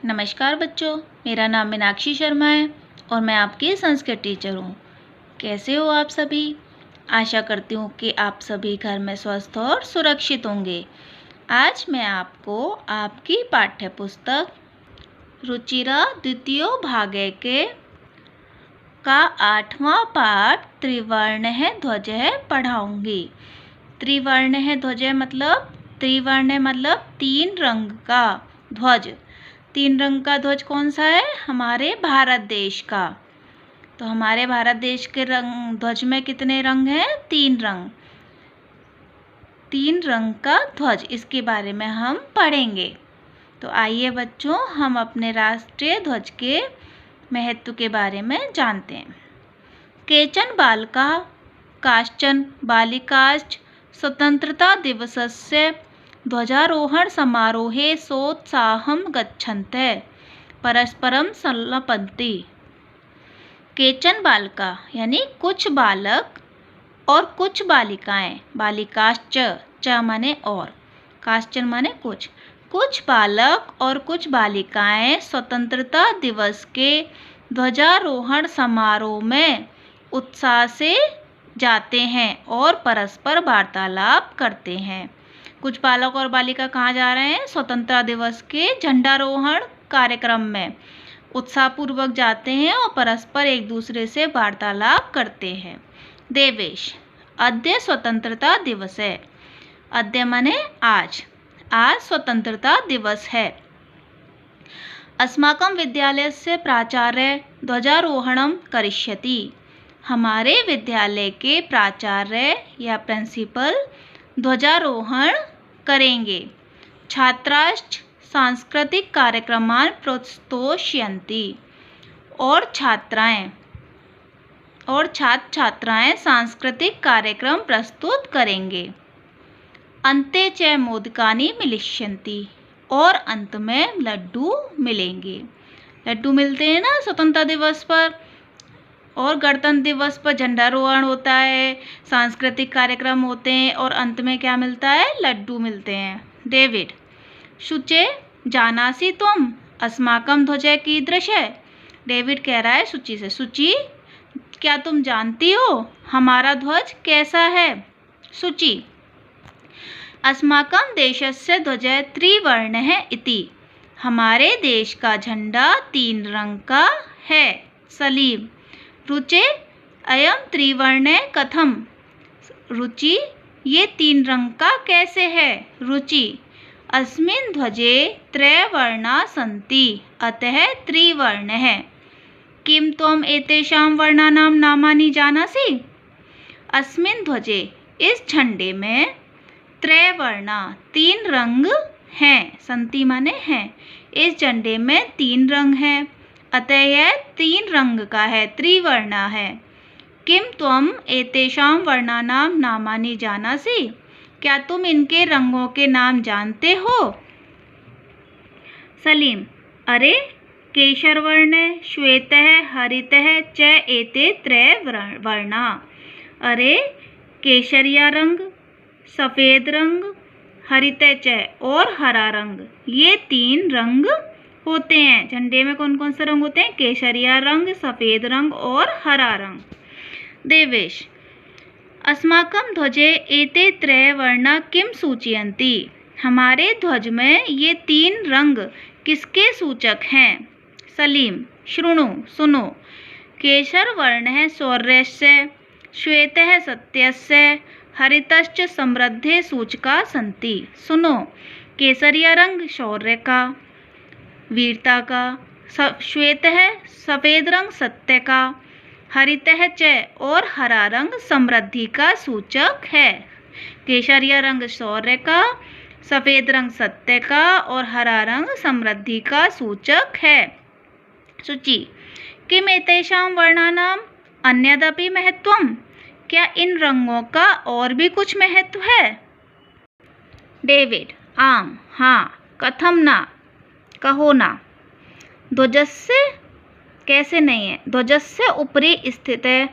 नमस्कार बच्चों, मेरा नाम मीनाक्षी शर्मा है और मैं आपकी संस्कृत टीचर हूँ। कैसे हो आप सभी? आशा करती हूँ कि आप सभी घर में स्वस्थ और सुरक्षित होंगे। आज मैं आपको आपकी पाठ्य पुस्तक रुचिरा द्वितीय भागे के का 8वां पाठ त्रिवर्ण है ध्वज है पढ़ाऊँगी। त्रिवर्ण है ध्वज मतलब तीन रंग का ध्वज। तीन रंग का ध्वज कौन सा है? हमारे भारत देश का। तो हमारे भारत देश के ध्वज में कितने रंग हैं? तीन रंग। तीन रंग का ध्वज, इसके बारे में हम पढ़ेंगे। तो आइए बच्चों, हम अपने राष्ट्रीय ध्वज के महत्व के बारे में जानते हैं। केचन बालका काश्चन बालिकाश्च स्वतंत्रता दिवसस्य ध्वजारोहण समारोहे सोत्साहं गच्छन्ते परस्परं संलपन्ति। केचन बालका यानी कुछ बालक और कुछ बालिकाएं, बालिकाश्च, च माने और, काश्चन माने कुछ बालक और कुछ बालिकाएं स्वतंत्रता दिवस के ध्वजारोहण समारोह में उत्साह से जाते हैं और परस्पर वार्तालाप करते हैं। कुछ बालक और बालिका कहाँ जा रहे हैं? स्वतंत्रता दिवस के झंडारोहण कार्यक्रम में उत्साहपूर्वक जाते हैं और परस्पर एक दूसरे से वार्तालाप करते हैं। देवेश, अद्य स्वतंत्रता दिवस है। अद्य माने आज स्वतंत्रता दिवस है। अस्माकं विद्यालयस्य प्राचार्य ध्वजारोहणं करिष्यति। हमारे विद्यालय के प्राचार्य या प्रिंसिपल ध्वजारोहण करेंगे। छात्राश्च सांस्कृतिक कार्यक्रमान् प्रोत्तोषयन्ति। और छात्राएं सांस्कृतिक कार्यक्रम प्रस्तुत करेंगे। अन्ते च मोदकानि मिलिष्यन्ति। और अंत में लड्डू मिलेंगे। लड्डू मिलते हैं ना स्वतंत्रता दिवस पर, और गणतंत्र दिवस पर झंडारोहण होता है, सांस्कृतिक कार्यक्रम होते हैं और अंत में क्या मिलता है? लड्डू मिलते हैं। डेविड, शुचे जानासि त्वं अस्माकं ध्वजः कीदृशः। डेविड कह रहा है सुचि से, सुचि क्या तुम जानती हो हमारा ध्वज कैसा है? सुचि, अस्माकं देशस्य ध्वजः त्रिवर्णः इति। हमारे देश का झंडा तीन रंग का है। सलीम, रुचे अयम त्रिवर्णे कथम। रुचि, ये तीन रंग का कैसे है? रुचि, अस्मिन् ध्वजे त्रयवर्णा सन्ति अतः त्रिवर्णः। किं त्वम् एतेषां वर्णानां नामानि जानासि? अस्मिन् ध्वजे, इस झंडे में त्रयवर्णा तीन रंग हैं। सन्ति माने हैं। इस झंडे में तीन रंग हैं, अतः यह तीन रंग का है, त्रिवर्णा है। किम त्वम एतेषां वर्णानां नामानि जानासि। क्या तुम इनके रंगों के नाम जानते हो? सलीम, अरे केशरवर्ण श्वेतः हरितः च एते त्रय वर्णा। अरे केसरिया रंग, सफ़ेद रंग, हरित च और हरा रंग, ये तीन रंग होते हैं। झंडे में कौन कौन से रंग होते हैं? केसरिया रंग, सफ़ेद रंग और हरा रंग। देवेश, अस्माकं ध्वजे एते त्रय वर्णा किम सूचयन्ति। हमारे ध्वज में ये तीन रंग किसके सूचक हैं? सलीम, शृणु सुनो, केसर वर्णः शौर्यस्य, श्वेतः सत्यस्य, हरितश्च समृद्धे सूचका सन्ति। सुनो, केसरिया रंग शौर्य का, वीरता का, श्वेत है सफ़ेद रंग सत्य का, हरित है च और हरा रंग समृद्धि का सूचक है। केसरिया रंग शौर्य का, सफ़ेद रंग सत्य का और हरा रंग समृद्धि का सूचक है। सूची, किम एतेषां वर्णानां अन्यदपि महत्वम्। क्या इन रंगों का और भी कुछ महत्व है? डेविड, आम, हाँ, कथम ना, कहो ना। ध्वजस्य, कैसे नहीं है? ध्वजस्य उपरि स्थित है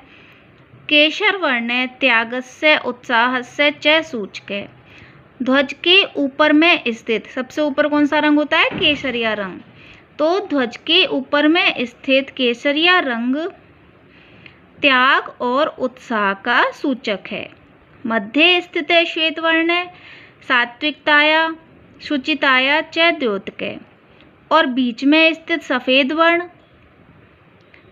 केशरवर्णे त्यागस्य उत्साहस्य च सूचके। ध्वज के ऊपर में स्थित सबसे ऊपर कौन सा रंग होता है? केसरिया रंग। तो ध्वज के ऊपर में स्थित केसरिया रंग त्याग और उत्साह का सूचक है। मध्य स्थित श्वेत वर्ण सात्विकताया शुचिताया च द्योतक, और बीच में स्थित सफेद वर्ण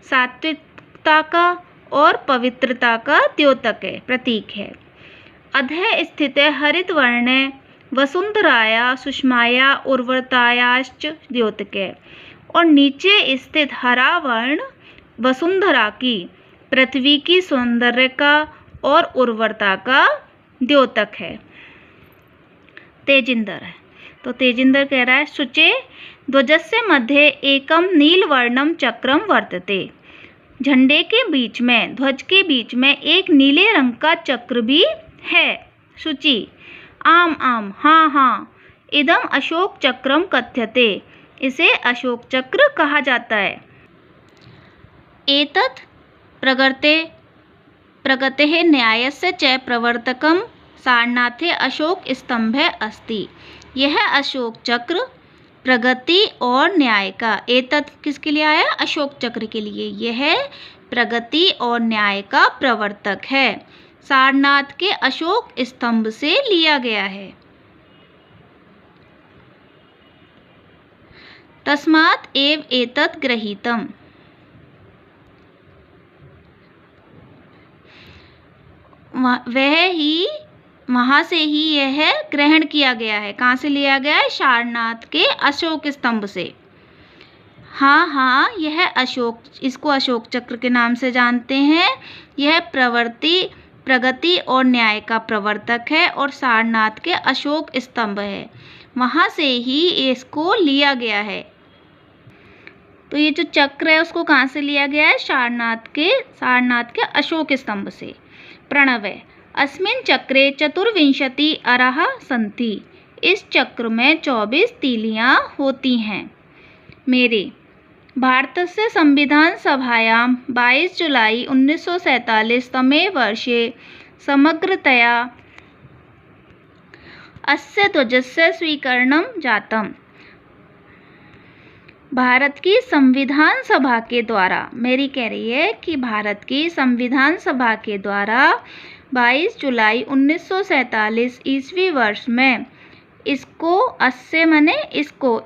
सात्विकता का और पवित्रता का द्योतक है, प्रतीक है। अधः स्थित हरित वर्ण वसुंधराया सुषमाया उर्वरतायाश्च द्योतक, और नीचे स्थित हरा वर्ण वसुंधरा की, पृथ्वी की सौंदर्य का और उर्वरता का द्योतक है। तेजिंदर है, तो तेजिंदर कह रहा है शुचे ध्वजस्य मध्ये एकम नीलवर्णम चक्रम वर्तते। झंडे के बीच में, ध्वज के बीच में एक नीले रंग का चक्र भी है। शुचि आम आम हाँ हाँ, इदम अशोक चक्रम कथ्यते, इसे अशोक चक्र कहा जाता है। एतत् प्रगतेः न्यायस्य च प्रवर्तकम सारनाथे अशोक स्तंभे अस्ति। यह अशोक चक्र प्रगति और न्याय का, एतत् किसके लिए आया? अशोक चक्र के लिए। यह प्रगति और न्याय का प्रवर्तक है, सारनाथ के अशोक स्तंभ से लिया गया है। तस्मात् एव एतत् गृहीतम्, वहाँ से ही यह ग्रहण किया गया है। कहाँ से लिया गया है? सारनाथ के अशोक स्तंभ से। हाँ हाँ, यह अशोक, इसको अशोक चक्र के नाम से जानते हैं। यह प्रगति और न्याय का प्रवर्तक है और सारनाथ के अशोक स्तंभ है, वहाँ से ही इसको लिया गया है। तो ये जो चक्र है उसको कहाँ से लिया गया है? सारनाथ के अशोक स्तंभ से। प्रणव अस्मिन् चक्रे 24 अरः सन्ति, इस चक्र में 24 तीलियां होती हैं। मेरे भारतस्य संविधान सभायां 22 जुलाई 1947 तमे वर्षे समग्रतया अस्य ध्वजस्य स्वीकरणं जातम्। भारत की संविधान सभा के द्वारा, मेरी कह रही है कि भारत की संविधान सभा के द्वारा 22 जुलाई 1947 ईस्वी वर्ष में इसको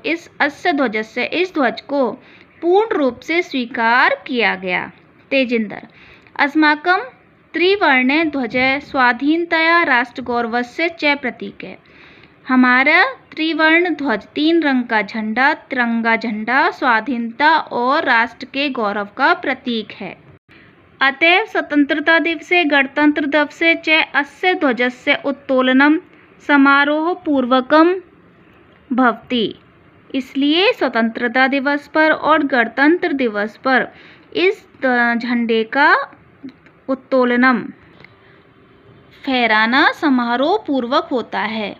इस अस्य ध्वज से, इस ध्वज को पूर्ण रूप से स्वीकार किया गया। तेजिंदर अस्माकं त्रिवर्णे ध्वज स्वाधीनतया राष्ट्रगौरवस्य च प्रतीक है। हमारा त्रिवर्ण ध्वज, 3 रंग का झंडा, तिरंगा झंडा स्वाधीनता और राष्ट्र के गौरव का प्रतीक है। अतएव स्वतंत्रता दिवसे गणतंत्र दिवसे च अस्य ध्वजस्य उत्तोलनम समारोह पूर्वकम भवति। इसलिए स्वतंत्रता दिवस पर और गणतंत्र दिवस पर इस झंडे का उत्तोलनम, फहराना समारोह पूर्वक होता है,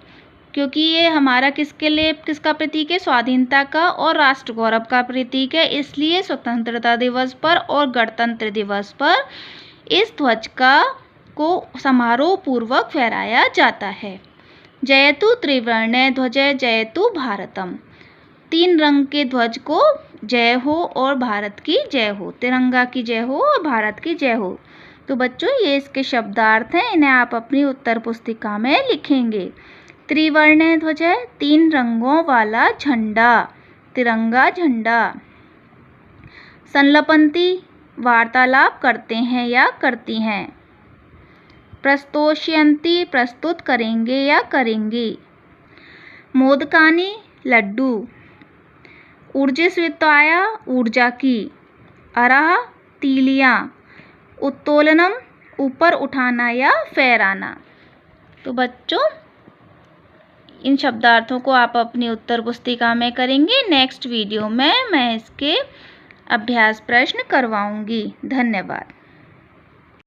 क्योंकि ये हमारा किसका प्रतीक है? स्वाधीनता का और राष्ट्र गौरव का प्रतीक है। इसलिए स्वतंत्रता दिवस पर और गणतंत्र दिवस पर इस ध्वज को समारोह पूर्वक फहराया जाता है। जयतु त्रिवर्णे ध्वज जयतु भारतम, 3 रंग के ध्वज को जय हो और भारत की जय हो, तिरंगा की जय हो और भारत की जय हो। तो बच्चों, ये इसके शब्दार्थ हैं, इन्हें आप अपनी उत्तर पुस्तिका में लिखेंगे। त्रिवर्ण ध्वज है 3 रंगों वाला झंडा, तिरंगा झंडा। संलपंती वार्तालाप करते हैं या करती हैं। प्रस्तोष्यन्ति प्रस्तुत करेंगे या करेंगी। मोदकानि लड्डू। ऊर्जस्विताया ऊर्जा की। अरः तीलियां। उत्तोलनम ऊपर उठाना या फहराना। तो बच्चों, इन शब्दार्थों को आप अपनी उत्तर पुस्तिका में करेंगे। नेक्स्ट वीडियो में मैं इसके अभ्यास प्रश्न करवाऊंगी। धन्यवाद।